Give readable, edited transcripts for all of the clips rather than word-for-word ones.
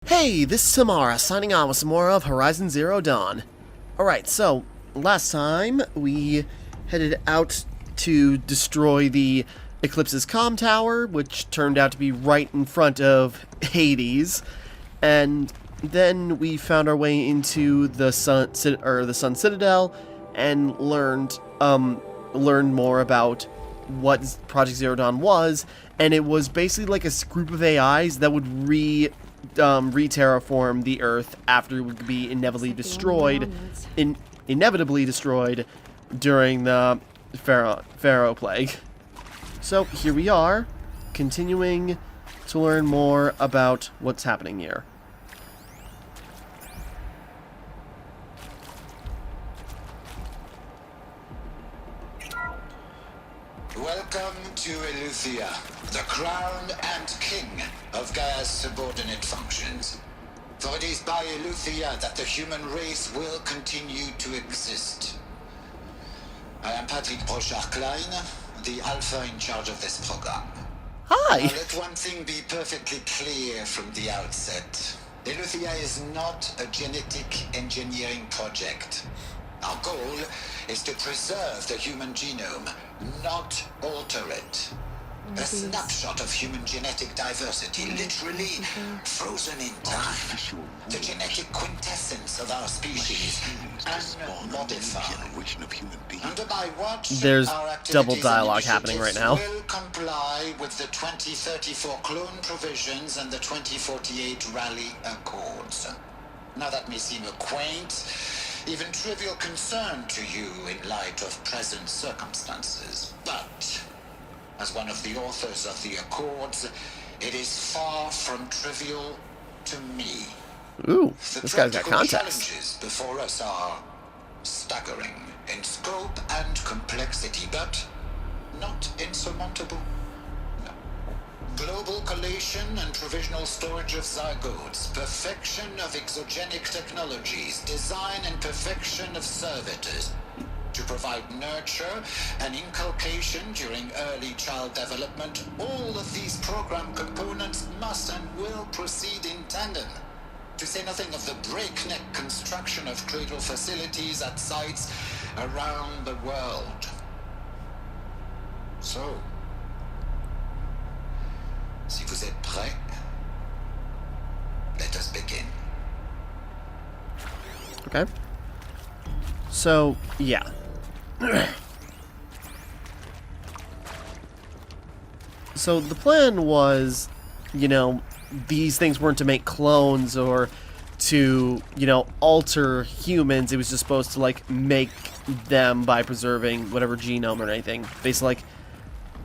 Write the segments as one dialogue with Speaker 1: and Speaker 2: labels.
Speaker 1: Hey, this is Timmara, signing on with some more of Horizon Zero Dawn. Alright, so, last time we headed out to destroy the Eclipse's comm tower, which turned out to be right in front of Hades, and then we found our way into the Sun Citadel and learned more about what Project Zero Dawn was, and it was basically like a group of AIs that would re-terraform the Earth after it would be inevitably destroyed during the Pharaoh Plague. So here we are, continuing to learn more about what's happening here.
Speaker 2: Welcome to Eleuthia, the crown and king of Gaia's subordinate functions. For it is by Eleuthia that the human race will continue to exist. I am Patrick Brochard-Klein, the Alpha in charge of this program.
Speaker 1: Hi!
Speaker 2: Now let one thing be perfectly clear from the outset. Eleuthia is not a genetic engineering project. Our goal is to preserve the human genome, not alter it. A snapshot of human genetic diversity, literally frozen in time. The genetic quintessence of our species, unmodified. Under my watch,
Speaker 1: There's
Speaker 2: our
Speaker 1: double
Speaker 2: activities
Speaker 1: dialogue
Speaker 2: and
Speaker 1: happening right
Speaker 2: initiatives
Speaker 1: now.
Speaker 2: will comply with the 2034 clone provisions and the 2048 rally accords. Now that may seem a quaint, even trivial concern to you in light of present circumstances, but as one of the authors of the Accords, it is far from trivial to me.
Speaker 1: Ooh,
Speaker 2: The
Speaker 1: this guy's got
Speaker 2: practical
Speaker 1: context.
Speaker 2: challenges before us are staggering in scope and complexity, but not insurmountable. No. Global collation and provisional storage of zygotes, perfection of exogenic technologies, design and perfection of servitors, to provide nurture and inculcation during early child development. All of these program components must and will proceed in tandem, to say nothing of the breakneck construction of cradle facilities at sites around the world. So, si vous êtes prêts, let us begin.
Speaker 1: Okay. So, yeah. So the plan was, these things weren't to make clones or to, alter humans. It was just supposed to, make them by preserving whatever genome or anything. Basically,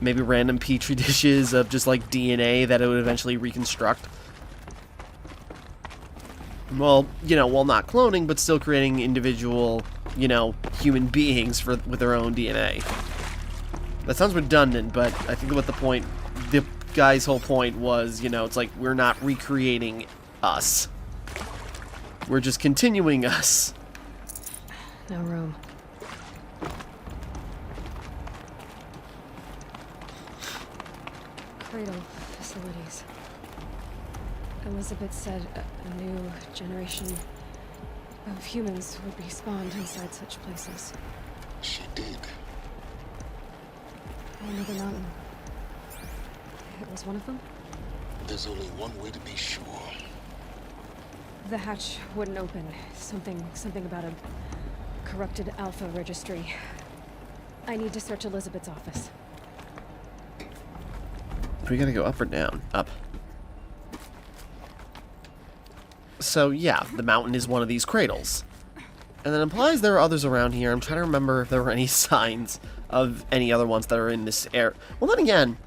Speaker 1: maybe random petri dishes of just, DNA that it would eventually reconstruct. Well, while not cloning, but still creating individual, human beings with their own DNA. That sounds redundant, but I think what the guy's whole point was, it's like we're not recreating us. We're just continuing us.
Speaker 3: No room. Cradle facilities. Elizabeth said a new generation of humans would be spawned inside such places.
Speaker 4: She did.
Speaker 3: Another mountain. It was one of them?
Speaker 4: There's only one way to be sure.
Speaker 3: The hatch wouldn't open. Something about a corrupted Alpha registry. I need to search Elizabeth's office.
Speaker 1: We gotta go up or down? Up. So, yeah, the mountain is one of these cradles. And that implies there are others around here. I'm trying to remember if there were any signs of any other ones that are in this area. Well, then again,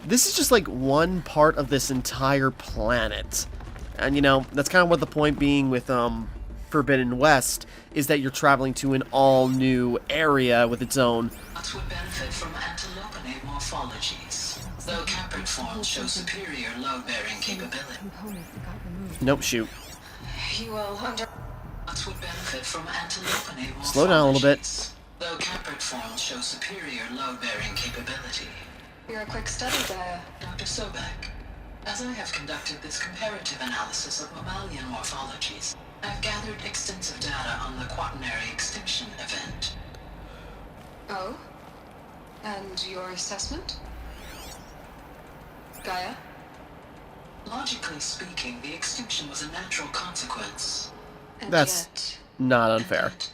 Speaker 1: this is just, one part of this entire planet. And, that's kind of what the point being with, Forbidden West, is that you're traveling to an all-new area with its own...
Speaker 5: That would benefit from antilopinate morphologies, though caprid forms show superior load-bearing capability.
Speaker 3: Component that got removed.
Speaker 1: Nope, shoot.
Speaker 5: You will under... That would benefit from antilopinate morphologies.
Speaker 1: Slow down a little bit.
Speaker 5: Though caprid forms show superior load-bearing capability.
Speaker 6: You're a quick study, Gaia.
Speaker 5: Dr. Sobek, As I have conducted this comparative analysis of mammalian morphologies, I've gathered extensive data on the quaternary extinction event.
Speaker 6: Oh? And your assessment? Gaia?
Speaker 5: Logically speaking, the extinction was a natural consequence.
Speaker 6: And
Speaker 1: That's
Speaker 6: yet,
Speaker 1: not unfair.
Speaker 5: And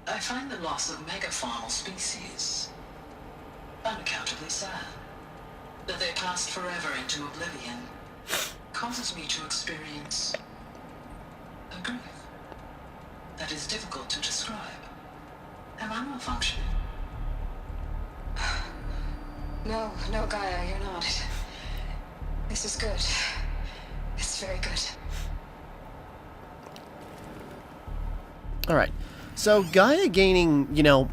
Speaker 5: yet, I find the loss of megafaunal species unaccountably sad. That they passed forever into oblivion causes me to experience a grief that is difficult to describe. Am I malfunctioning?
Speaker 6: No, Gaia, you're not. This is good. It's very good.
Speaker 1: Alright. So, Gaia gaining,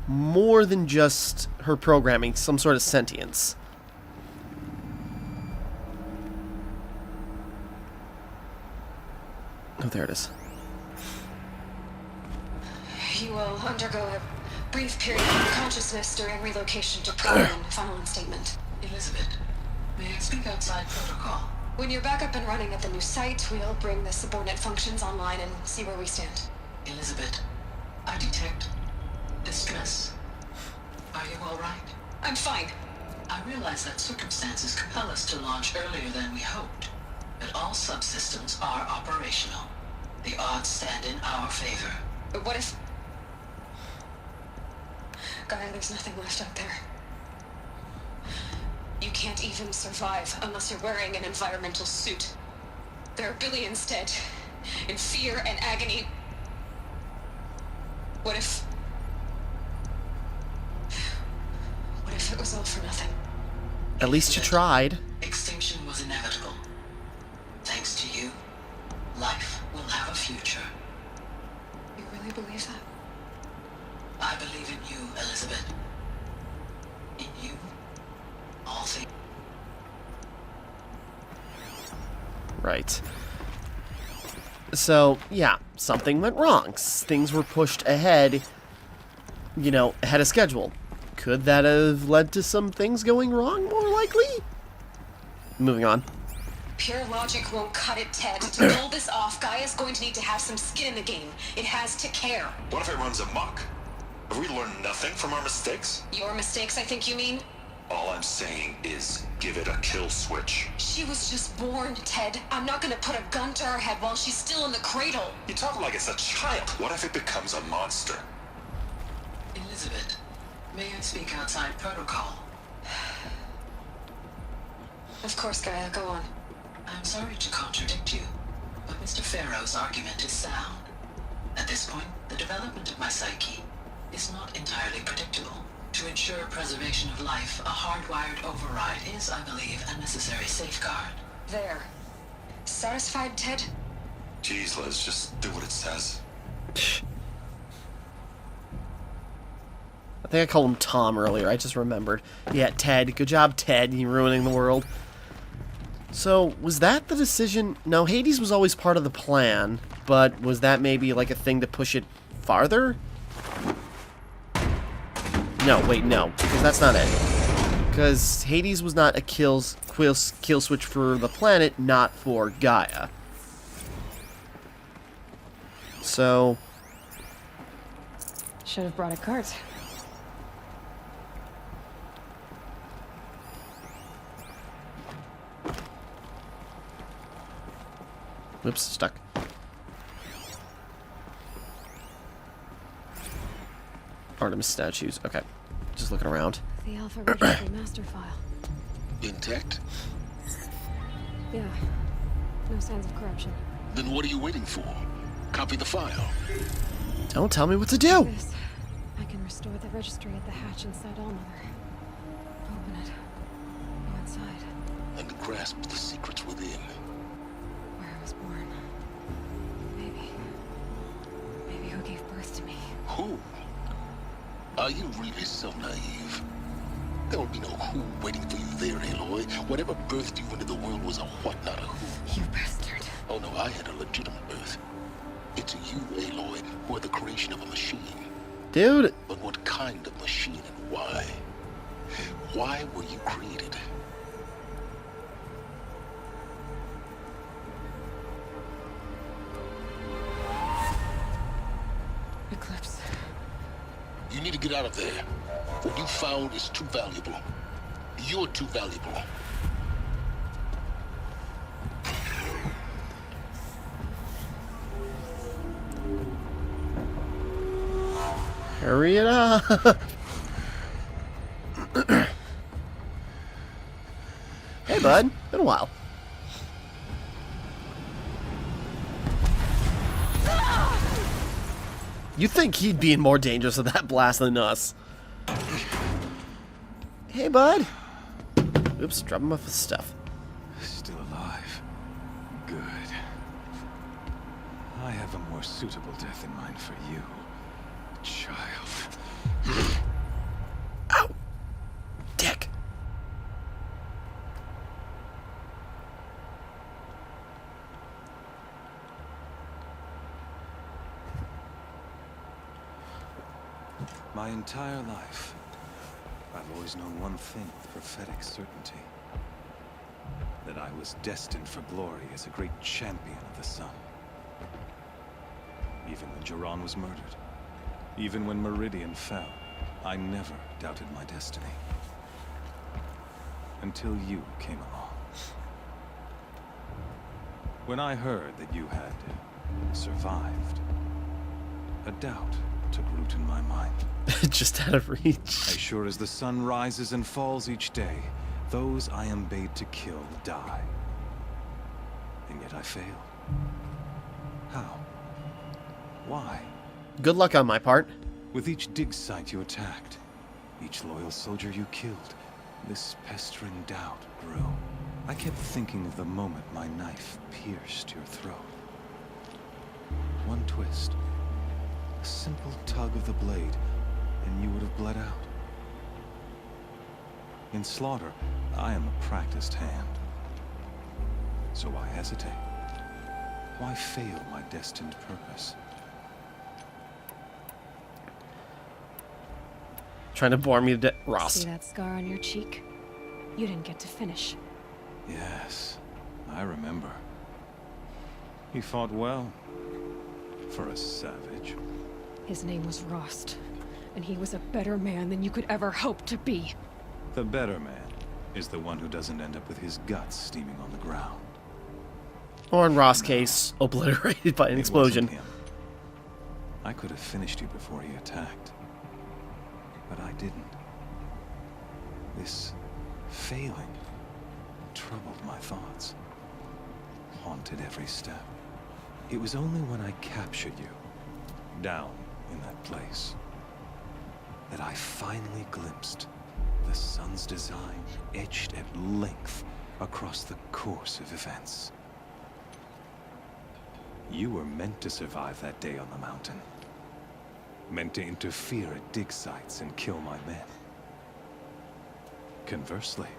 Speaker 1: more than just her programming, some sort of sentience. Oh, there it is.
Speaker 6: You will undergo a brief period of unconsciousness during relocation to Prime and final instatement.
Speaker 5: Elizabeth, may I speak outside protocol?
Speaker 6: When you're back up and running at the new site, we'll bring the subordinate functions online and see where we stand.
Speaker 5: Elizabeth, I detect distress. Are you all right?
Speaker 6: I'm fine.
Speaker 5: I realize that circumstances compel us to launch earlier than we hoped, but all subsystems are operational. The odds stand in our favor.
Speaker 6: But what if... Gaia, there's nothing left out there. You can't even survive unless you're wearing an environmental suit. There are billions dead, in fear and agony. What if it was all for nothing?
Speaker 1: At least you tried.
Speaker 5: Extinction was inevitable. Thanks to you, life will have a future.
Speaker 6: You really believe that?
Speaker 5: I believe in you, Elizabeth. In you, all things.
Speaker 1: Right. So, yeah, something went wrong. Things were pushed ahead, ahead of schedule. Could that have led to some things going wrong, more likely? Moving on.
Speaker 6: Pure logic won't cut it, Ted. To pull this off, Gaia's going to need to have some skin in the game. It has to care.
Speaker 7: What if it runs amok? Have we learned nothing from our mistakes?
Speaker 6: Your mistakes, I think you mean?
Speaker 7: All I'm saying is give it a kill switch.
Speaker 6: She was just born, Ted. I'm not gonna put a gun to her head while she's still in the cradle.
Speaker 7: You talk like it's a child. What if it becomes a monster?
Speaker 5: Elizabeth, may I speak outside protocol?
Speaker 6: Of course, Gaia, go on.
Speaker 5: I'm sorry to contradict you, but Mr. Farrow's argument is sound. At this point, the development of my psyche is not entirely predictable. To ensure preservation of life, a hardwired override is, I believe, a necessary safeguard.
Speaker 6: There. Satisfied, Ted?
Speaker 7: Jeez, Liz, just do what it says.
Speaker 1: I think I called him Tom earlier, I just remembered. Yeah, Ted. Good job, Ted. You ruining the world. So, was that the decision? No, Hades was always part of the plan, but was that maybe like a thing to push it farther? No, wait, no, because that's not it. Because Hades was not a kill switch for the planet, not for Gaia. So...
Speaker 3: Should have brought a cart.
Speaker 1: Oops, stuck. Artemis statues. Okay. Just looking around.
Speaker 3: The Alpha Registry master file.
Speaker 4: Intact?
Speaker 3: Yeah. No signs of corruption.
Speaker 4: Then what are you waiting for? Copy the file.
Speaker 1: Don't tell me what to do!
Speaker 3: This. I can restore the registry at the hatch inside Allmother. Open it. Go inside.
Speaker 4: And grasp the secrets within.
Speaker 3: Where I was born. Maybe who gave birth to me.
Speaker 4: Who? Are you really so naive? There will be no who waiting for you there, Aloy. Whatever birthed you into the world was a what, not a who.
Speaker 3: You bastard.
Speaker 4: Oh no, I had a legitimate birth. It's you, Aloy, who are the creation of a machine.
Speaker 1: Dude!
Speaker 4: But what kind of machine and why? Why were you created?
Speaker 3: Eclipse.
Speaker 4: You need to get out of there. What you found is too valuable. You're too valuable.
Speaker 1: Hurry it up. Hey, bud. Been a while. You think he'd be in more danger of that blast than us? Hey, bud. Oops, drop him off with stuff.
Speaker 8: Still alive. Good. I have a more suitable death in mind for you, child.
Speaker 1: Ow! Dick.
Speaker 8: My entire life, I've always known one thing with prophetic certainty. That I was destined for glory as a great champion of the sun. Even when Jiran was murdered, even when Meridian fell, I never doubted my destiny. Until you came along. When I heard that you had survived, a doubt took root in my mind.
Speaker 1: Just out of reach.
Speaker 8: As sure as the sun rises and falls each day, those I am bade to kill die. And yet I failed. How? Why?
Speaker 1: Good luck on my part.
Speaker 8: With each dig site you attacked, each loyal soldier you killed, this pestering doubt grew. I kept thinking of the moment my knife pierced your throat. One twist, a simple tug of the blade, and you would have bled out. In slaughter, I am a practiced hand. So why hesitate? Why fail my destined purpose?
Speaker 1: Trying to bore me to death. Ross.
Speaker 3: See that scar on your cheek? You didn't get to finish.
Speaker 8: Yes, I remember. He fought well. For a savage.
Speaker 3: His name was Rost, and he was a better man than you could ever hope to be.
Speaker 8: The better man is the one who doesn't end up with his guts steaming on the ground.
Speaker 1: Or in Ross' case, obliterated by an explosion.
Speaker 8: It wasn't him. I could have finished you before he attacked. But I didn't. This failing troubled my thoughts. Haunted every step. It was only when I captured you, down in that place, that I finally glimpsed the sun's design etched at length across the course of events. You were meant to survive that day on the mountain. Meant to interfere at dig sites and kill my men. Conversely,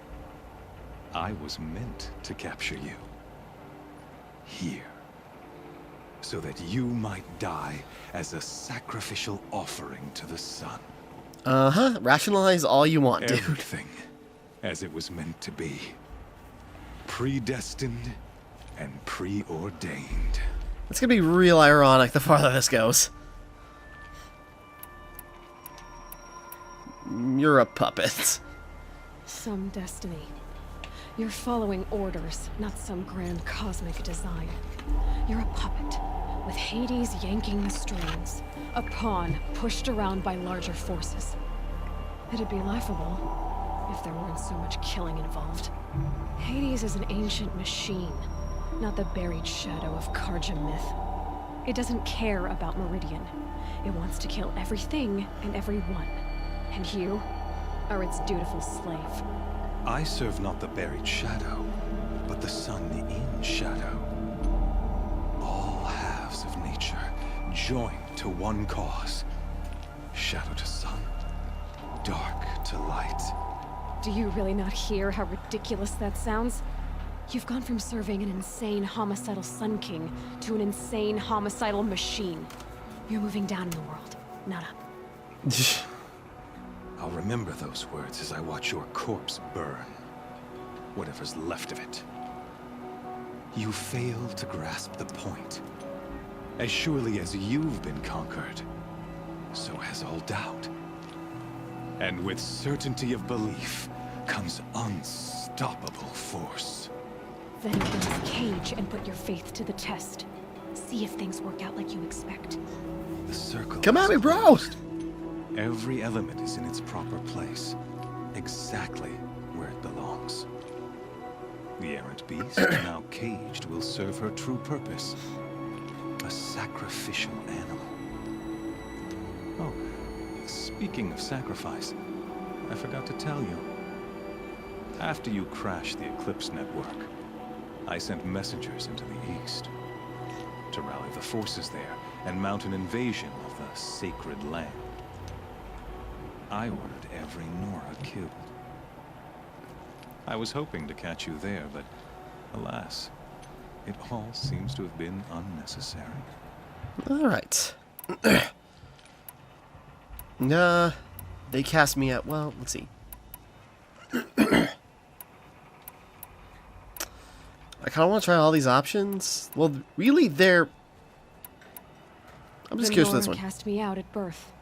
Speaker 8: I was meant to capture you. Here. So that you might die as a sacrificial offering to the sun.
Speaker 1: Uh-huh. Rationalize all you want, dude.
Speaker 8: Everything as it was meant to be. Predestined and preordained.
Speaker 1: It's gonna be real ironic the farther this goes. You're a puppet.
Speaker 3: Some destiny. You're following orders, not some grand cosmic design. You're a puppet, with Hades yanking the strings. A pawn pushed around by larger forces. It'd be laughable if there weren't so much killing involved. Hades is an ancient machine, not the buried shadow of Karja myth. It doesn't care about Meridian. It wants to kill everything and everyone. And you are its dutiful slave.
Speaker 8: I serve not the buried shadow, but the sun in shadow. All halves of nature joined to one cause. Shadow to sun, dark to light.
Speaker 3: Do you really not hear how ridiculous that sounds? You've gone from serving an insane homicidal Sun King to an insane homicidal machine. You're moving down in the world, not up.
Speaker 8: I'll remember those words as I watch your corpse burn. Whatever's left of it. You fail to grasp the point. As surely as you've been conquered, so has all doubt. And with certainty of belief comes unstoppable force.
Speaker 3: Then open this cage and put your faith to the test. See if things work out like you expect.
Speaker 8: The circle
Speaker 1: Come at
Speaker 8: is
Speaker 1: me, bro!
Speaker 8: closed. Every element is in its proper place, exactly where it belongs. The errant beast, now caged, will serve her true purpose. A sacrificial animal. Oh, speaking of sacrifice, I forgot to tell you. After you crashed the Eclipse network, I sent messengers into the east to rally the forces there and mount an invasion of the sacred land. I ordered every Nora killed. I was hoping to catch you there, but alas, it all seems to have been unnecessary.
Speaker 1: Alright. Nah, they cast me out. Well, let's see. I kind of want to try all these options. Well, really, they're... I'm just curious for this one.
Speaker 3: Cast me out at birth.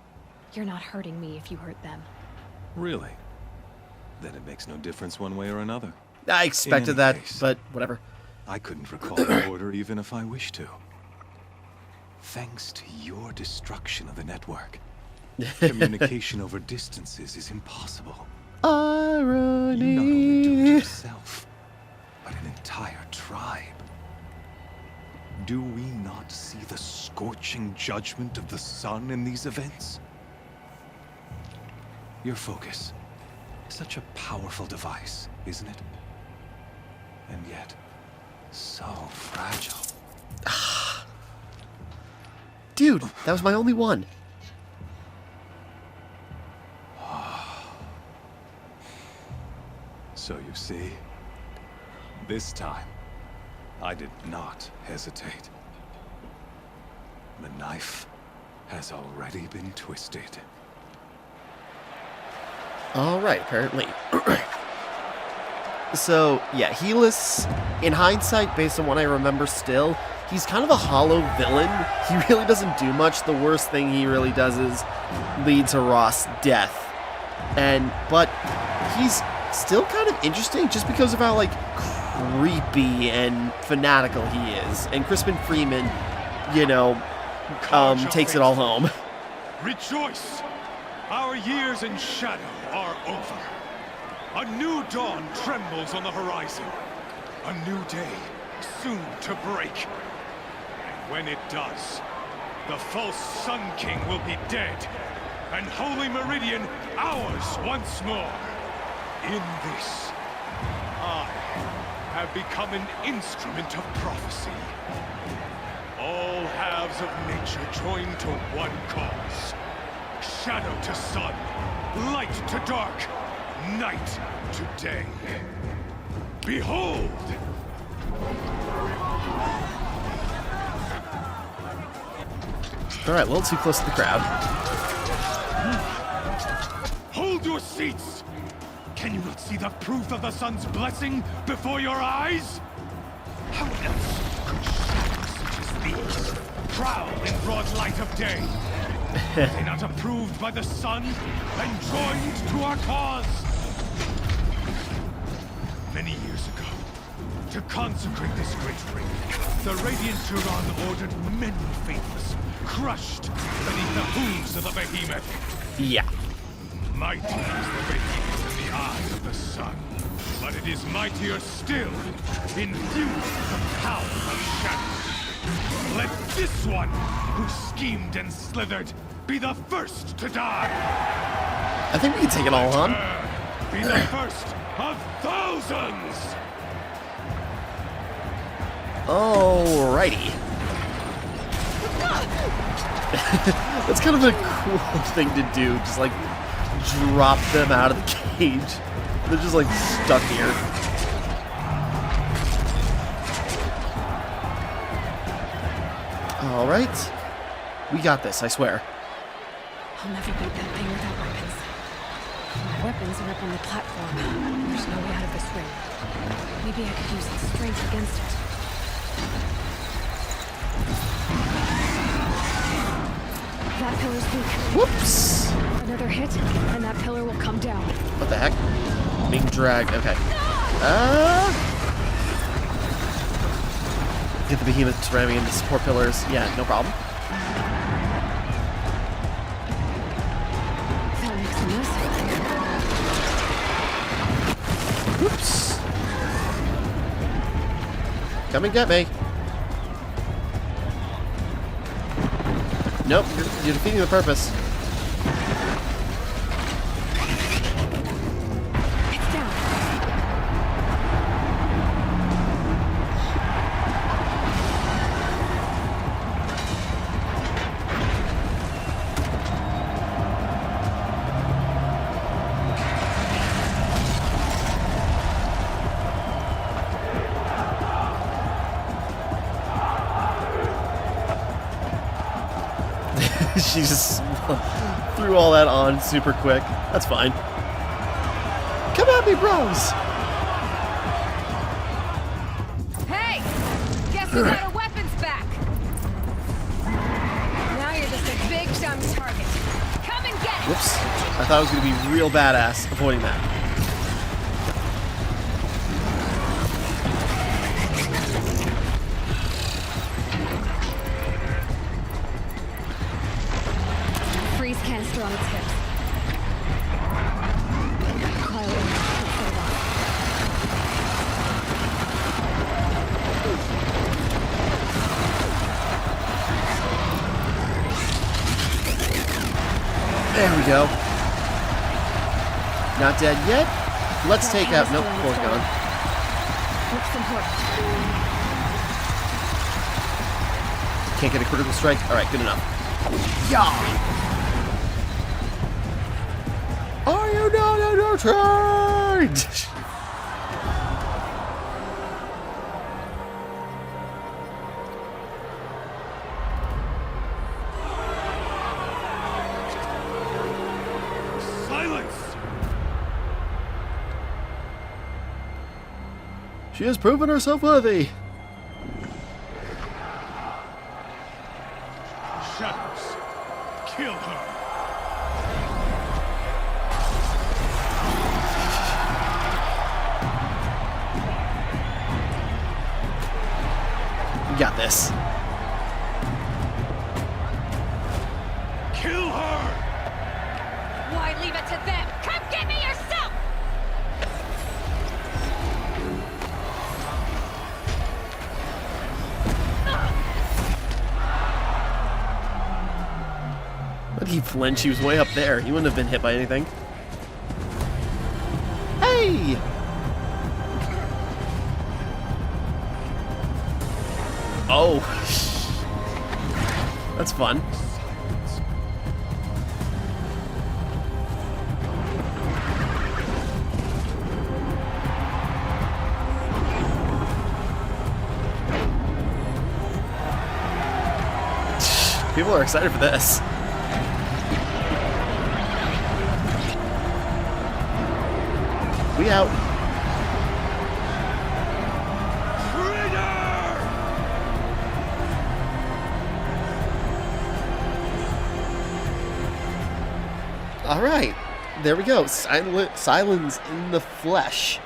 Speaker 3: You're not hurting me if you hurt them.
Speaker 8: Really? Then it makes no difference one way or another.
Speaker 1: I expected
Speaker 8: In
Speaker 1: that,
Speaker 8: any case,
Speaker 1: but whatever.
Speaker 8: I couldn't recall the order even if I wished to. Thanks to your destruction of the network, communication over distances is impossible.
Speaker 1: Irony.
Speaker 8: You not only doomed yourself, but an entire tribe. Do we not see the scorching judgment of the sun in these events? Your focus. Such a powerful device, isn't it? And yet, so fragile.
Speaker 1: Dude, that was my only one.
Speaker 8: So you see, this time, I did not hesitate. The knife has already been twisted.
Speaker 1: Alright, apparently. So, yeah, Helis, in hindsight, based on what I remember still, he's kind of a hollow villain. He really doesn't do much. The worst thing he really does is lead to Ross' death. But he's still kind of interesting just because of how, like, creepy and fanatical he is. And Crispin Freeman, you know, takes it all home.
Speaker 9: Rejoice! Our years in shadow are over. A new dawn trembles on the horizon. A new day soon to break. And when it does, the false Sun King will be dead, and Holy Meridian ours once more. In this, I have become an instrument of prophecy. All halves of nature join to one cause. Shadow to sun, light to dark, night to day. Behold!
Speaker 1: Alright, a little too close to the crowd.
Speaker 9: Hold your seats! Can you not see the proof of the sun's blessing before your eyes? How else could shadows such as these prowl in broad light of day? Are they not approved by the sun and joined to our cause? Many years ago, to consecrate this great ring, the Radiant Turon ordered many faithless, crushed beneath the hooves of the behemoth.
Speaker 1: Yeah.
Speaker 9: Mighty is the behemoth in the eye of the sun, but it is mightier still, infused with the power of shadow. Let this one, who schemed and slithered, be the first to die.
Speaker 1: I think we can take it all on.
Speaker 9: Be the first of thousands.
Speaker 1: Alrighty. That's kind of a cool thing to do. Just like drop them out of the cage. They're just like stuck here. Alright. We got this, I swear.
Speaker 3: I'll never beat that thing without weapons. My weapons are up on the platform. There's no way out of this ring. Maybe I could use its strength against it. That pillar's weak.
Speaker 1: Whoops!
Speaker 3: Another hit, and that pillar will come down.
Speaker 1: What the heck? Being dragged. Okay. Get the behemoth ramming into support pillars. Yeah, no problem.
Speaker 3: That makes a mess.
Speaker 1: Whoops! Come and get me. Nope, you're defeating the purpose.
Speaker 3: It's down.
Speaker 1: She just threw all that on super quick. That's fine. Come at me, bros!
Speaker 3: Hey! Guess who got our weapons back? Now you're just a big dumb target. Come and get it!
Speaker 1: Whoops. I thought I was going to be real badass avoiding that.
Speaker 3: Freeze canister on its hips. Cryo should set it off.
Speaker 1: There we go. Not dead yet. Let's take out. Nope, core's gone.
Speaker 3: Looks important.
Speaker 1: Can't get a critical strike. Alright, good enough. Yeah! Are you not entertained?
Speaker 9: Silence!
Speaker 1: She has proven herself worthy.
Speaker 9: Shadows, kill her!
Speaker 1: You got this.
Speaker 9: Kill her!
Speaker 3: Why leave it to them? Come get me yourself!
Speaker 1: But he flinched. He was way up there. He wouldn't have been hit by anything. Hey! Oh. That's fun. People are excited for this. We out. Alright, there we go. Silence in the flesh.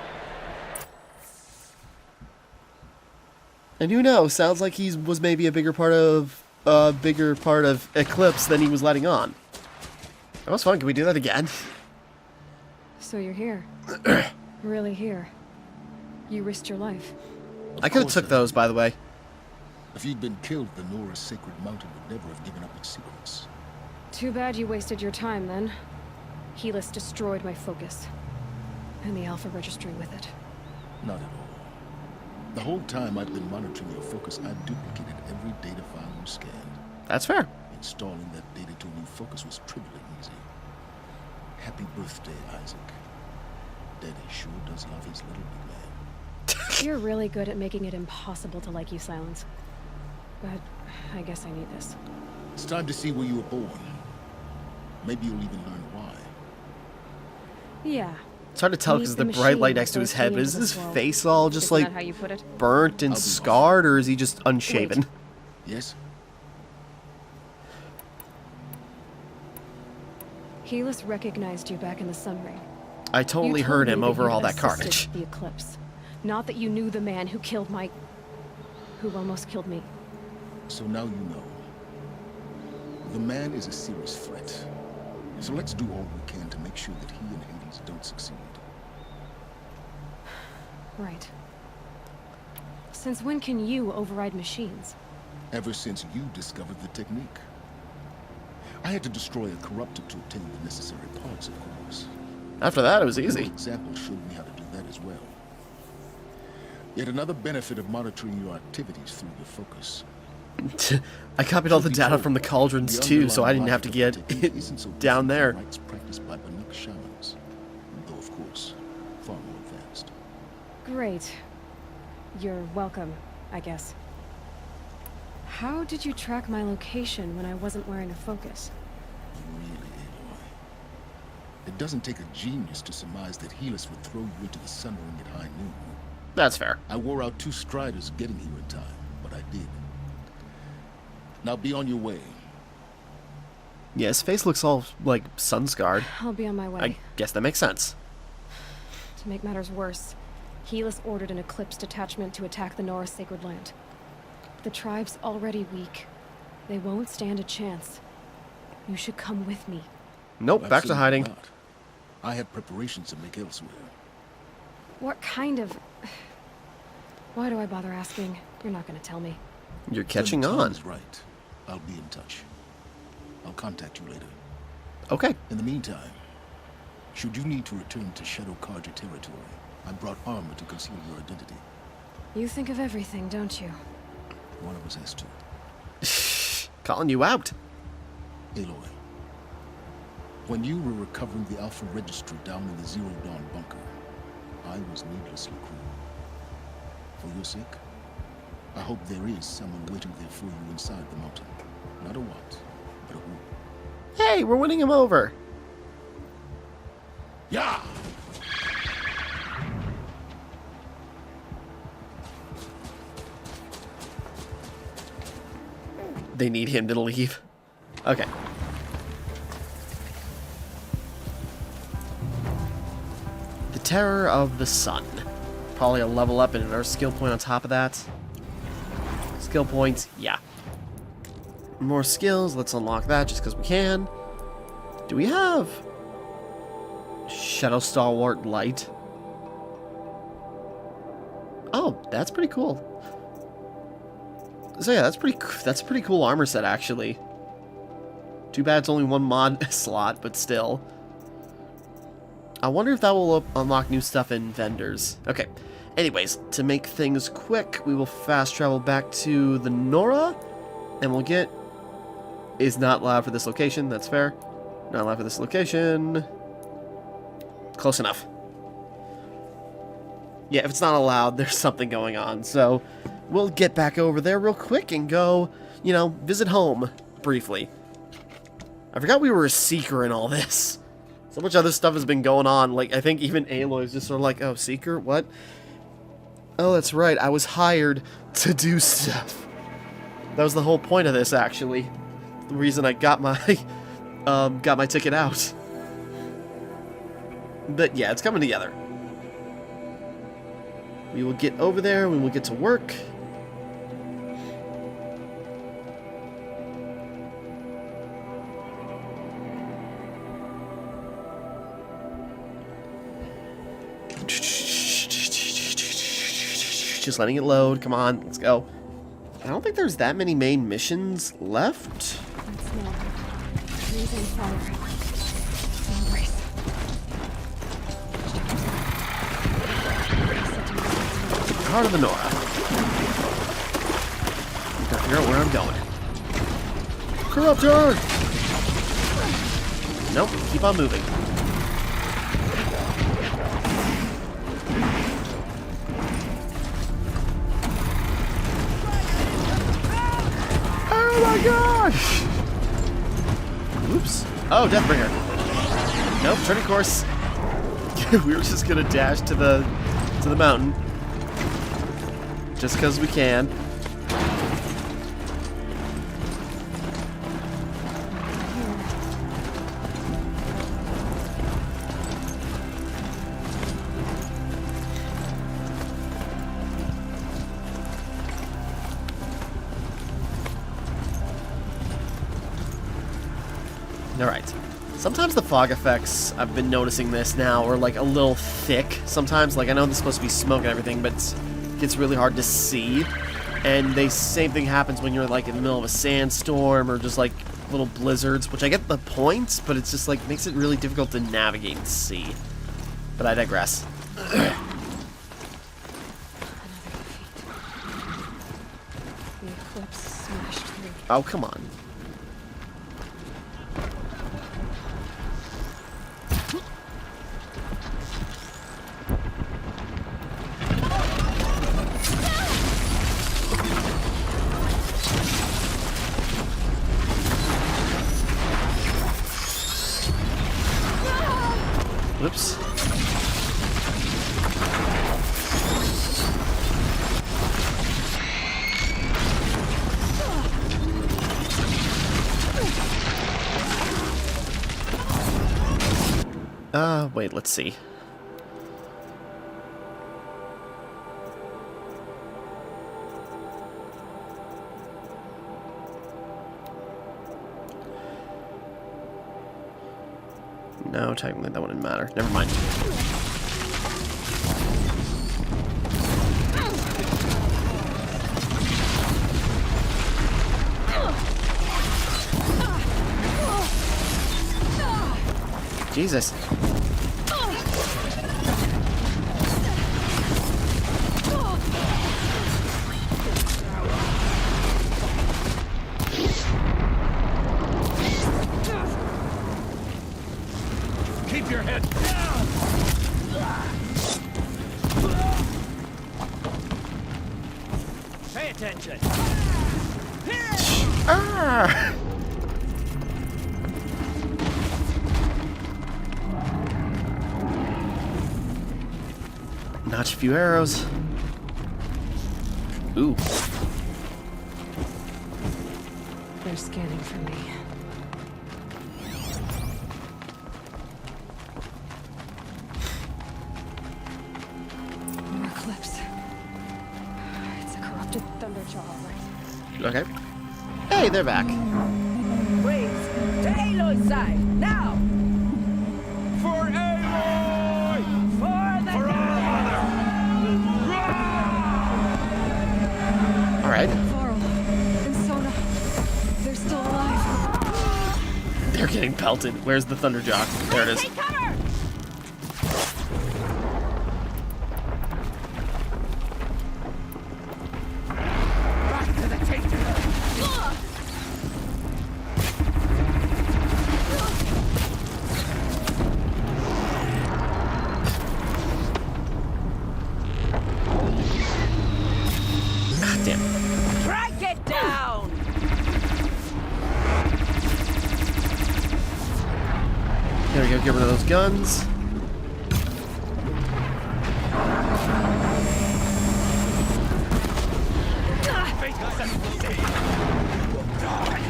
Speaker 1: And who knows, sounds like he was maybe a bigger part of Eclipse than he was letting on. That was fun. Can we do that again?
Speaker 3: So you're here. Really here. You risked your life.
Speaker 1: I could have took those, by the way.
Speaker 4: If you'd been killed, the Nora's sacred mountain would never have given up its secrets.
Speaker 3: Too bad you wasted your time then. Helis destroyed my focus. And the Alpha registry with it.
Speaker 4: Not at all. The whole time I've been monitoring your focus, I've duplicated every data file you scanned.
Speaker 1: That's fair.
Speaker 4: Installing that data to a new focus was trivially easy. Happy birthday, Isaac. Daddy sure does love his little big man.
Speaker 3: You're really good at making it impossible to like you, Silence. But I guess I need this.
Speaker 4: It's time to see where you were born. Maybe you'll even learn why.
Speaker 3: Yeah.
Speaker 1: It's hard to tell because of the bright light next to his head, but is his face all just
Speaker 3: Isn't
Speaker 1: like
Speaker 3: that how you put it?
Speaker 1: burnt and scarred, or is he just unshaven?
Speaker 4: Yes?
Speaker 3: Helis recognized you back in the Sun Ring.
Speaker 1: I
Speaker 3: You
Speaker 1: totally
Speaker 3: told
Speaker 1: heard
Speaker 3: me
Speaker 1: him
Speaker 3: that
Speaker 1: over
Speaker 3: you
Speaker 1: all
Speaker 3: had
Speaker 1: that carnage.
Speaker 3: assisted The eclipse. Not that you knew the man who killed my... who almost killed me.
Speaker 4: So now you know. The man is a serious threat. So let's do all we can to make sure that he and Hades don't succeed.
Speaker 3: Right. Since when can you override machines?
Speaker 4: Ever since you discovered the technique. I had to destroy a corruptor to obtain the necessary parts, of course.
Speaker 1: After that, it was
Speaker 4: Your
Speaker 1: easy.
Speaker 4: example showed me how to do that as well. Yet another benefit of monitoring your activities through your focus.
Speaker 1: I copied all the data from the cauldrons too, so I didn't have to get it down there.
Speaker 4: Rites practiced by Banuk shamans, though of course, far more advanced.
Speaker 3: Great. You're welcome, I guess. How did you track my location when I wasn't wearing a focus?
Speaker 4: Really, Aloy. It doesn't take a genius to surmise that Helis would throw you into the Sun Ring at high noon.
Speaker 1: That's fair.
Speaker 4: I wore out 2 striders getting here in time, but I did. Now be on your way.
Speaker 1: Yeah, his face looks all, like, sun-scarred.
Speaker 3: I'll be on my way.
Speaker 1: I guess that makes sense.
Speaker 3: To make matters worse, Helis ordered an eclipse detachment to attack the Nora Sacred Land. The tribe's already weak. They won't stand a chance. You should come with me.
Speaker 1: Nope, back to
Speaker 4: Absolutely
Speaker 1: hiding.
Speaker 4: not. I have preparations to make elsewhere.
Speaker 3: What kind of... Why do I bother asking? You're not gonna tell me.
Speaker 1: You're catching
Speaker 4: When the
Speaker 1: on.
Speaker 4: time is right. I'll be in touch. I'll contact you later.
Speaker 1: Okay.
Speaker 4: In the meantime, should you need to return to Shadow Karja territory, I brought armor to conceal your identity.
Speaker 3: You think of everything, don't you?
Speaker 4: One of us has to.
Speaker 1: Calling you out.
Speaker 4: Aloy, when you were recovering the Alpha Registry down in the Zero Dawn bunker, I was needlessly cruel. For your sake, I hope there is someone waiting there for you inside the mountain. Not a what, but a who.
Speaker 1: Hey, we're winning him over.
Speaker 4: Yeah!
Speaker 1: They need him to leave. Okay. The Terror of the Sun. Probably a level up and another skill point on top of that. Skill points, yeah. More skills, let's unlock that just because we can. Do we have Shadow Stalwart Light? Oh, that's pretty cool. So yeah, that's a pretty cool armor set actually. Too bad it's only one mod slot, but still. I wonder if that will unlock new stuff in vendors. Okay. Anyways, to make things quick, we will fast travel back to the Nora, and we'll get... Is not allowed for this location, that's fair. Not allowed for this location. Close enough. Yeah, if it's not allowed, there's something going on, so... We'll get back over there real quick and go, you know, visit home briefly. I forgot we were a seeker in all this. So much other stuff has been going on. Like, I think even Aloy is just sort of like, oh, seeker? What? Oh, that's right. I was hired to do stuff. That was the whole point of this, actually. The reason I got my, ticket out. But yeah, it's coming together. We will get over there. We will get to work. Just letting it load. Come on, let's go. I don't think there's that many main missions left.
Speaker 3: That's more. Trees and fire. Embrace.
Speaker 1: Heart of the Nora. Gotta figure out where I'm going. Corruptor! Nope, keep on moving. Oh my gosh! Oops. Oh, Deathbringer. Nope, turning course. We were just gonna dash to the mountain. Just because we can. Alright. Sometimes the fog effects, I've been noticing this now, are like a little thick sometimes. Like, I know there's supposed to be smoke and everything, but it gets really hard to see. And the same thing happens when you're like in the middle of a sandstorm or just like little blizzards, which I get the point, but it's just like makes it really difficult to navigate and see. But I digress.
Speaker 3: Another defeat. The eclipse smashed through.
Speaker 1: Oh, come on. Whoops. Wait, let's see. No, technically that wouldn't matter. Never mind. Jesus.
Speaker 9: Keep your head down! Pay attention!
Speaker 1: Ah! Notch a few arrows. Ooh.
Speaker 3: They're scanning for me. More eclipse. It's a corrupted Thunderjaw, right?
Speaker 1: Okay. Hey, they're back.
Speaker 10: Please, to Aloy's side, now!
Speaker 9: For Aloy!
Speaker 10: For the
Speaker 9: For our mother!
Speaker 1: Alright.
Speaker 3: Varl and Sona. They're still alive.
Speaker 1: They're getting pelted. Where's the Thunderjaw? There it is.
Speaker 10: Take cover!
Speaker 9: Back to the tainted!
Speaker 1: Ah, damn.
Speaker 10: Drag it down!
Speaker 1: There we go. Get rid of those guns.
Speaker 9: Fate us as we say! Die!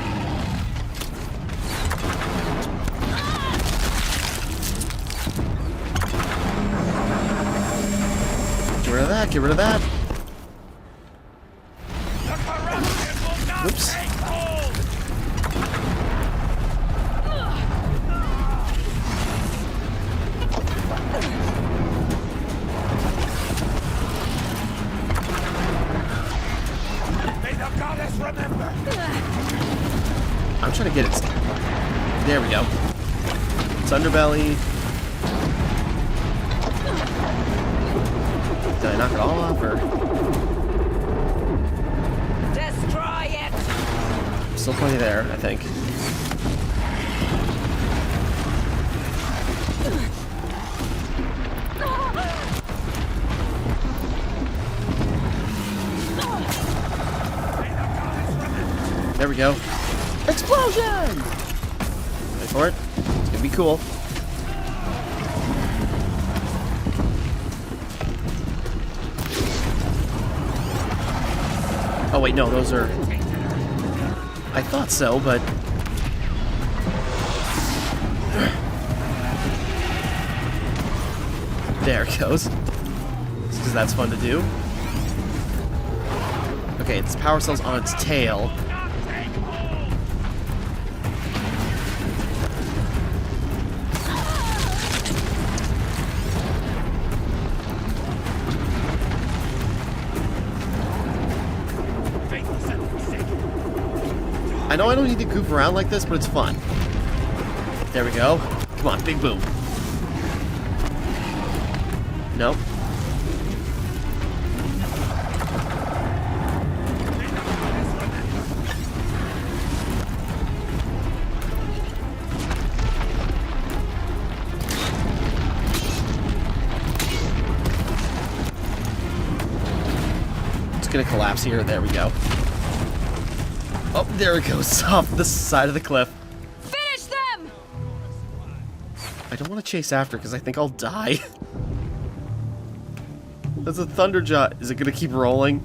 Speaker 1: Get rid of that. Get rid of that.
Speaker 9: The corruption will not
Speaker 1: Oops.
Speaker 9: take hold! May the goddess remember!
Speaker 1: I'm trying to get it. There we go. It's underbelly. Did I knock it all off, or
Speaker 10: Destroy it!
Speaker 1: still plenty there? I think. There we go. Explosion! Wait for it. It's gonna be cool. Oh wait, no, those are... I thought so, but... There it goes. Because that's fun to do. Okay, its power cell's on its tail. I know I don't need to goof around like this, but it's fun. There we go. Come on, big boom. Nope. It's gonna collapse here. There we go. Oh, there it goes off the side of the cliff.
Speaker 3: Finish them!
Speaker 1: I don't want to chase after because I think I'll die. That's a Thunderjaw. Is it gonna keep rolling?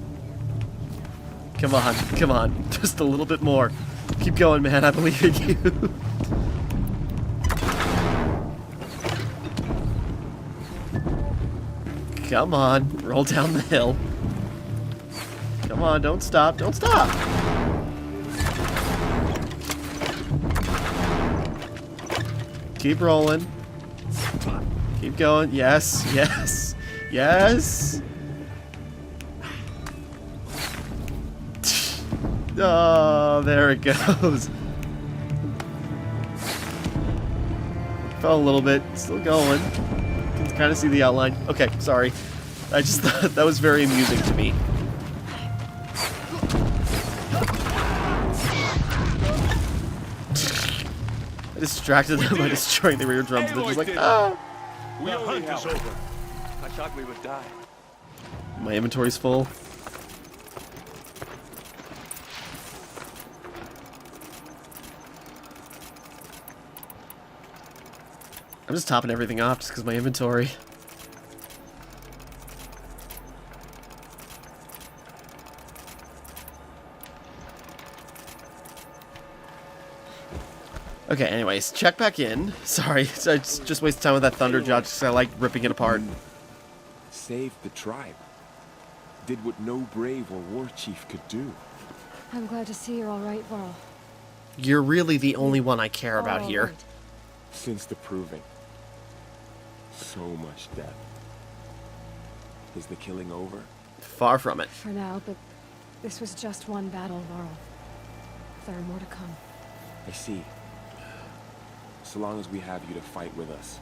Speaker 1: Come on, come on. Just a little bit more. Keep going, man. I believe in you. Come on. Roll down the hill. Come on, don't stop. Don't stop. Keep rolling. Keep going. Yes, yes, yes. Oh, there it goes. Fell a little bit. Still going. Can kind of see the outline. Okay, sorry. I just thought that was very amusing to me. I distracted them by destroying the rear drums. They're just like, ah.
Speaker 9: The hunt is over.
Speaker 11: I thought we would die.
Speaker 1: My inventory's full. I'm just topping everything off just because my inventory. Okay, anyways, check back in. Sorry, I just wasted time with that Thunderjaw because I like ripping it apart.
Speaker 11: Saved the tribe. Did what no brave or war chief could do.
Speaker 3: I'm glad to see you're all right, Varl.
Speaker 1: You're really the only one I care about
Speaker 3: All
Speaker 1: here.
Speaker 3: right.
Speaker 11: Since the proving. So much death. Is the killing over?
Speaker 1: Far from it.
Speaker 3: For now, but this was just one battle, Varl. There are more to come.
Speaker 11: I see. So long as we have you to fight with us,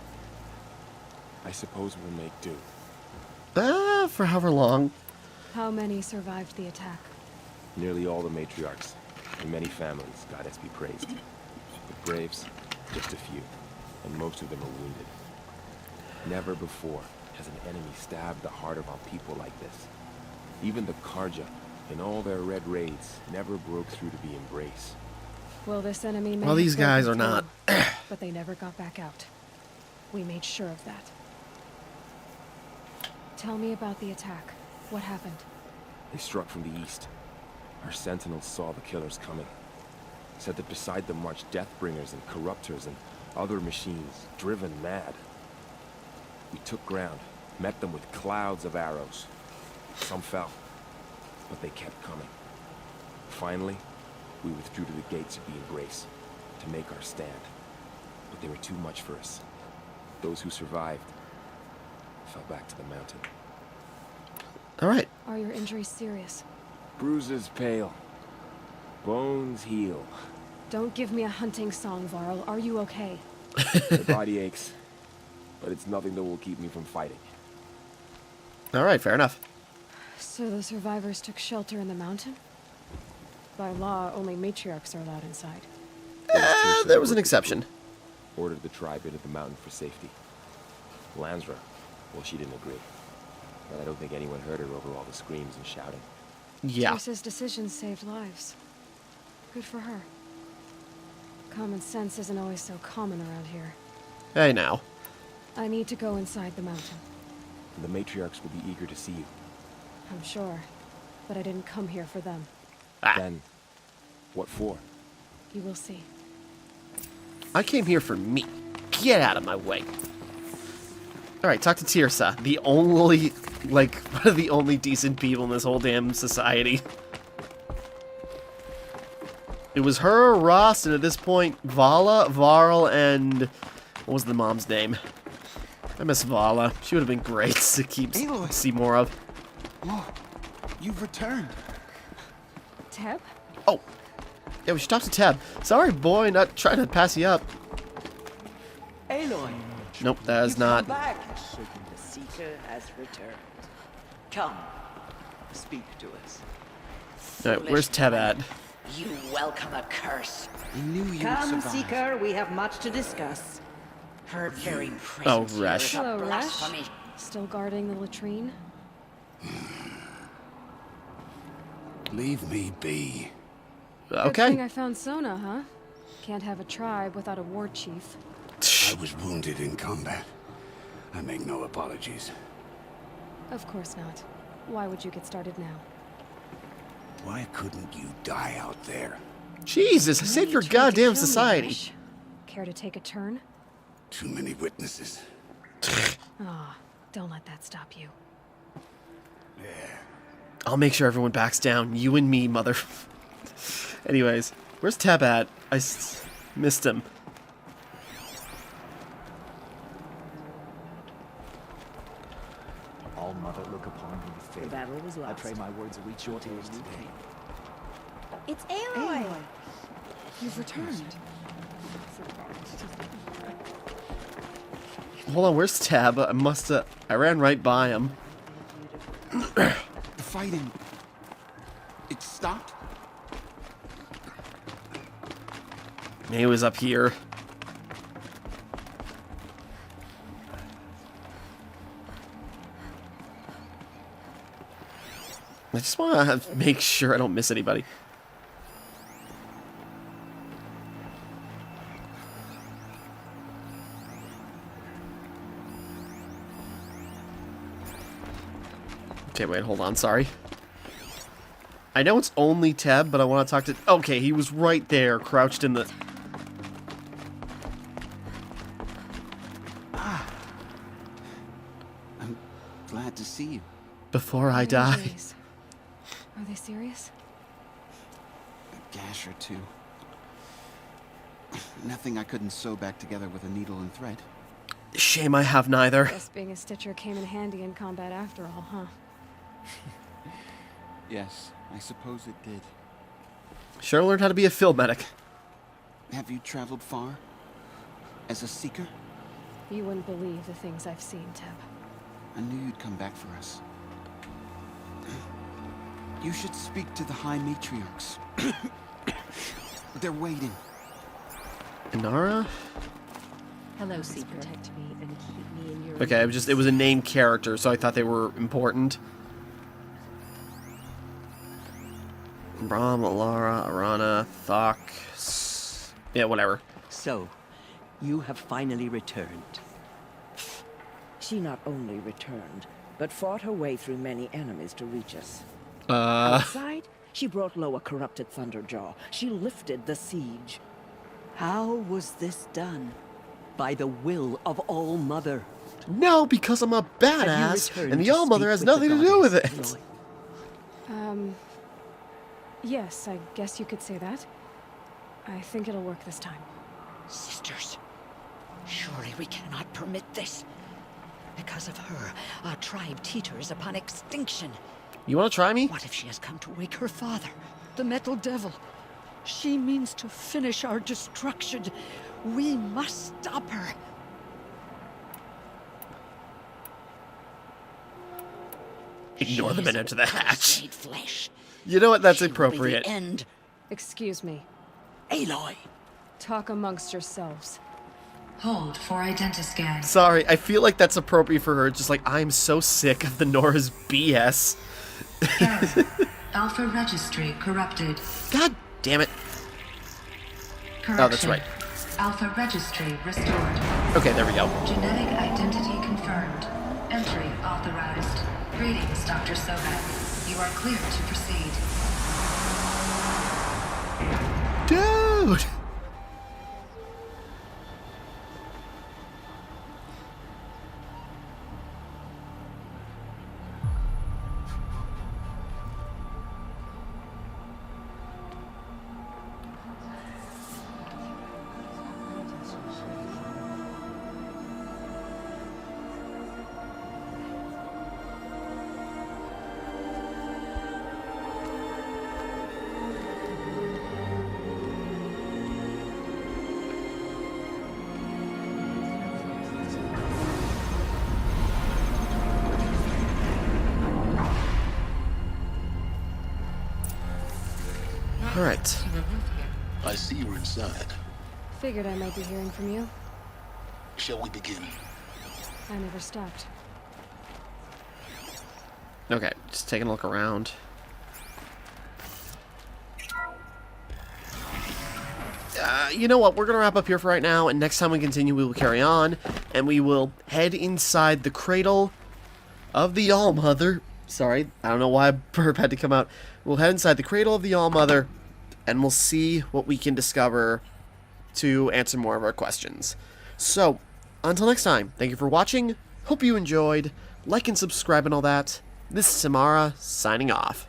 Speaker 11: I suppose we'll make do.
Speaker 1: For however long.
Speaker 3: How many survived the attack?
Speaker 11: Nearly all the matriarchs, and many families, goddess be praised. The braves, just a few, and most of them are wounded. Never before has an enemy stabbed the heart of our people like this. Even the Karja, in all their red raids, never broke through to be embraced.
Speaker 3: Well, this enemy may
Speaker 1: Well, these
Speaker 3: have broken
Speaker 1: guys are not.
Speaker 3: through, but they never got back out. We made sure of that. Tell me about the attack. What happened?
Speaker 11: They struck from the east. Our sentinels saw the killers coming. Said that beside them marched Deathbringers and Corruptors and other machines, driven mad. We took ground, met them with clouds of arrows. Some fell, but they kept coming. Finally, we withdrew to the gates of the Embrace to make our stand. But they were too much for us. Those who survived fell back to the mountain.
Speaker 1: Alright.
Speaker 3: Are your injuries serious?
Speaker 11: Bruises pale. Bones heal.
Speaker 3: Don't give me a hunting song, Varl. Are you okay?
Speaker 11: My body aches, but it's nothing that will keep me from fighting.
Speaker 1: Alright, fair enough.
Speaker 3: So the survivors took shelter in the mountain? By law, only matriarchs are allowed inside.
Speaker 1: There was an exception.
Speaker 11: Ordered the tribe into the mountain for safety. Lansra, well, she didn't agree. But I don't think anyone heard her over all the screams and shouting.
Speaker 1: Yeah.
Speaker 3: Teersa's decisions saved lives. Good for her. Common sense isn't always so common around here.
Speaker 1: Hey, now.
Speaker 3: I need to go inside the mountain.
Speaker 11: The matriarchs will be eager to see you.
Speaker 3: I'm sure. But I didn't come here for them.
Speaker 1: Ah.
Speaker 11: Then, what for?
Speaker 3: You will see.
Speaker 1: I came here for me. Get out of my way. Alright, talk to Teersa. The only, like, one of the only decent people in this whole damn society. It was her, Ross, and at this point, Vala, Varl, and... what was the mom's name? I miss Vala. She would have been great to
Speaker 12: Aloy.
Speaker 1: see more of.
Speaker 12: Look, you've returned.
Speaker 3: Teb?
Speaker 1: Oh. Yeah, we should talk to Tab. Sorry, boy, not trying to pass you up.
Speaker 10: Aloy,
Speaker 1: Nope, that is
Speaker 10: you
Speaker 1: not.
Speaker 10: come back. The Seeker has returned. Come, speak to us.
Speaker 1: Alright, where's Tab at?
Speaker 10: You welcome a curse.
Speaker 12: I knew you would
Speaker 10: Come,
Speaker 12: survive.
Speaker 10: Seeker, we have much to discuss.
Speaker 12: Her very
Speaker 1: Oh,
Speaker 12: presence here
Speaker 1: Resh.
Speaker 12: is a
Speaker 3: Hello, Resh.
Speaker 12: blasphemy.
Speaker 3: Still guarding the latrine?
Speaker 4: Leave me be.
Speaker 3: Good thing
Speaker 1: Okay.
Speaker 3: I found Sona, huh? Can't have a tribe without a war chief.
Speaker 4: I was wounded in combat. I make no apologies.
Speaker 3: Of course not. Why would you get started now?
Speaker 4: Why couldn't you die out there?
Speaker 1: Jesus, save your
Speaker 3: You tried to
Speaker 1: goddamn
Speaker 3: kill me,
Speaker 1: society.
Speaker 3: Resh. Care to take a turn?
Speaker 4: Too many witnesses.
Speaker 3: Ah, don't let that stop you.
Speaker 1: I'll make sure everyone backs down. You and me, mother. Anyways, where's Tab at? Missed him.
Speaker 13: All mother look upon me with favor.
Speaker 10: The battle was
Speaker 13: I
Speaker 10: lost.
Speaker 13: pray my words reach your ears today.
Speaker 14: It's Aloy!
Speaker 3: You've returned.
Speaker 1: Hold on, where's Tab? I ran right by him.
Speaker 12: The fighting. It stopped?
Speaker 1: He was up here. I just want to make sure I don't miss anybody. Okay, wait, hold on, sorry. I know it's only Tab, but I want to talk to... Okay, he was right there, crouched in the...
Speaker 12: I'm glad to see you.
Speaker 1: Before I die.
Speaker 3: Anyways, are they serious?
Speaker 12: A gash or two. Nothing I couldn't sew back together with a needle and thread.
Speaker 1: Shame I have neither.
Speaker 3: Guess being a Stitcher came in handy in combat after all, huh?
Speaker 12: Yes, I suppose it did.
Speaker 1: Sure learned how to be a field medic.
Speaker 12: Have you traveled far? As a seeker?
Speaker 3: You wouldn't believe the things I've seen, Teb.
Speaker 12: I knew you'd come back for us. You should speak to the High Matriarchs. They're waiting.
Speaker 1: Inara?
Speaker 14: Hello, Seeker. Protect me and keep me in your...
Speaker 1: Okay, it was a named character, so I thought they were important. Brahm, Alara, Arana, Thok. Yeah, whatever.
Speaker 10: So, you have finally returned. She not only returned, but fought her way through many enemies to reach us. Outside, she brought low a corrupted Thunderjaw. She lifted the siege. How was this done? By the will of All Mother.
Speaker 1: No, because I'm a badass, and the All-Mother has nothing to do with it.
Speaker 3: Aloy? Yes, I guess you could say that. I think it'll work this time.
Speaker 14: Sisters, surely we cannot permit this. Because of her, our tribe teeters upon extinction.
Speaker 1: You want to try me?
Speaker 14: What if she has come to wake her father, the Metal Devil? She means to finish our destruction. We must stop her.
Speaker 1: Ignore the men into the hatch.
Speaker 14: Made flesh.
Speaker 1: You know what? That's
Speaker 14: She will be
Speaker 1: appropriate.
Speaker 14: the end.
Speaker 3: Excuse me.
Speaker 14: Aloy.
Speaker 3: Talk amongst yourselves.
Speaker 15: Hold for identiscan.
Speaker 1: Sorry, I feel like that's appropriate for her. It's just like, I'm so sick of the Nora's BS.
Speaker 15: Error. Alpha registry corrupted.
Speaker 1: God damn it.
Speaker 15: Correction.
Speaker 1: Oh, that's right.
Speaker 15: Alpha registry restored.
Speaker 1: Okay, there we go.
Speaker 15: Genetic identity confirmed. Entry authorized. Greetings, Dr. Sobat. You are clear to proceed.
Speaker 1: Dude! Alright.
Speaker 4: I see you're inside.
Speaker 3: Figured I might be hearing from you.
Speaker 4: Shall we begin?
Speaker 3: I never stopped.
Speaker 1: Okay, just taking a look around. You know what? We're going to wrap up here for right now, and next time we continue, we will carry on, and we will head inside the cradle of the All-Mother. Sorry, I don't know why a burp had to come out. We'll head inside the cradle of the All-Mother, and we'll see what we can discover to answer more of our questions. So, until next time, thank you for watching. Hope you enjoyed. Like and subscribe and all that. This is Timmara, signing off.